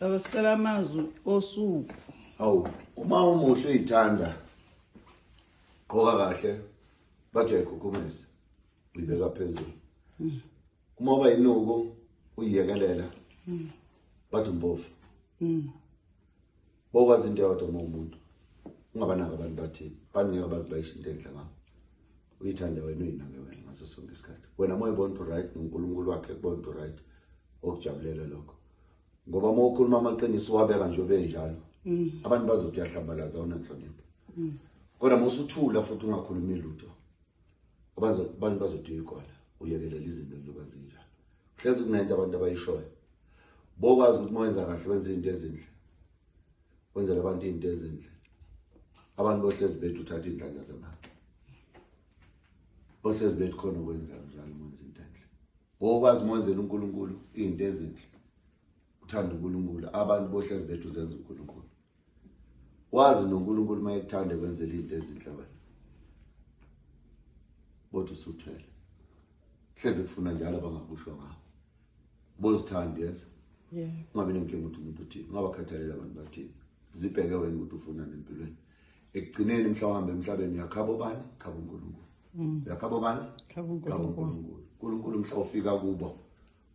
Awasicela amazwi osuku. Hawu, uma umuhle uyithanda gqoka kahle bathi uyayikhukhumeza uyibeka phezulu. Uma uba inuku uyiyekelela bathi umbofu. Bokwazi into yodwa uma umuntu ungabanaka abantu bathini bangeke bazibayisha into enhle ngabo. Uyithande wena uyinake wena ngaso sonke isikhathi. Wena uma uyibona ukuthi right noNkulunkulu wakhe kubona ukuthi right okujabulela lokho. Ngoba uma ukhuluma amaqiniso wabeka nje obenjalo. Abantu bazothi yahlambalaza onanhlonipho. Kodwa uma usuthula futhi ungakhulumi lutho. Abantu bazothi uyikona uyekelela izinto njengoba zinjalo. Hlezi kunento abantu abayishoyo. Bokwazi ukuthi wenza kahle wenza izinto ezinhle. Wenzela abantu izinto ezinhle. Abantu bohlezi bethu uthatha indlala zemali. Bohlezi bethu khona ukwenza njalo mwenza into enhle. Bokwazi mwenzela uNkulunkulu izinto ezinhle. Uthanda uNkulunkulu abantu bohlezi bethu uzenza uNkulunkulu. Wazi noNkulunkulu mayekuthanda kwenzela izinto ezinhle wena. Bothi usuthwele. Hlezi kufuna njalo abangakusho ngawo. Bozithanda yes. Yeah. Ungabe nenkinga ukuthi umuntu uthini. Ungabakhathalela abantu bathini. Zibheke wena ukuthi ufuna empilweni. Ekugcineni mhlawumbe emhlabeni yakhabo bani? Khabo uNkulunkulu. Yakhabo bani? Khabo uNkulunkulu. uNkulunkulu mhla ufika kubo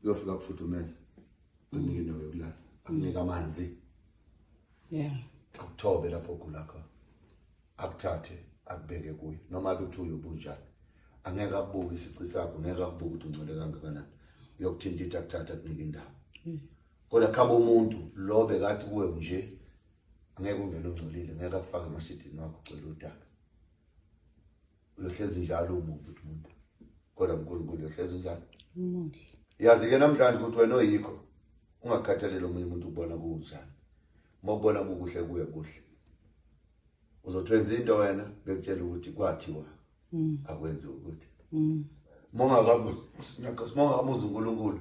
uyofika kufuthumeza. Akunika indawo yokulala. Akunika amanzi. Yeah. Akuthobe lapho ogula khona. Akuthathe akubeke kuye noma kuthi uyobunjani. Angeke akubuke isici sakho, ngeke akubuke ukuthi ungcwele kangakanani. Uyokuthinta ithi akuthatha akunika indawo. Kodwa khabo umuntu lo bekathi kuwe nje angeke ungene ungcolile, ngeke akufake emashidini wakho ucela udaka. Uyohlezi njalo umuntu umuntu. Kodwa uNkulunkulu uyohlezi njalo. Umuhle. Yazi ke namhlanje ukuthi wena oyikho ungakhathalele omunye umuntu ubona kunjani. Uma ubona kuhle kuye kuhle. Uzotwenza into wena bekutshela ukuthi kwathiwa akwenze ukuthi. Mongakamuza uNkulunkulu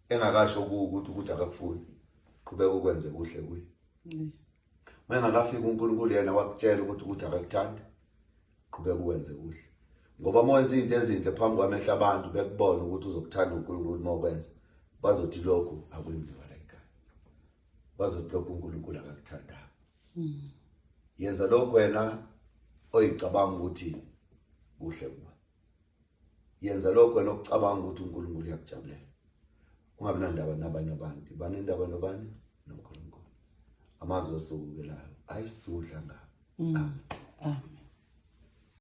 engakasho ukuthi akakufuni. Qhubeka ukwenze kuhle kuye. Mengakafika uNkulunkulu yena wakutshela ukuthi akakuthandi. Qhubeka ukwenze kuhle. Ngoba mwenza izinto ezinhle phambi kwamehla abantu bekubona ukuthi uzokuthanda uNkulunkulu uma ukwenza. Bazothi lokho akwenziwa la ekhaya. Bazothi lokho uNkulunkulu akakuthanda. Yenza lokho wena oyicabanga ukuthi kuhle kuwe. Yenza lokho wena okucabanga ukuthi uNkulunkulu uyakujabulela. Ungabi nandaba nabanye abantu. Banendaba nobani? noNkulunkulu. Amazwi osukelayo ayisidudla ngabo. Amen.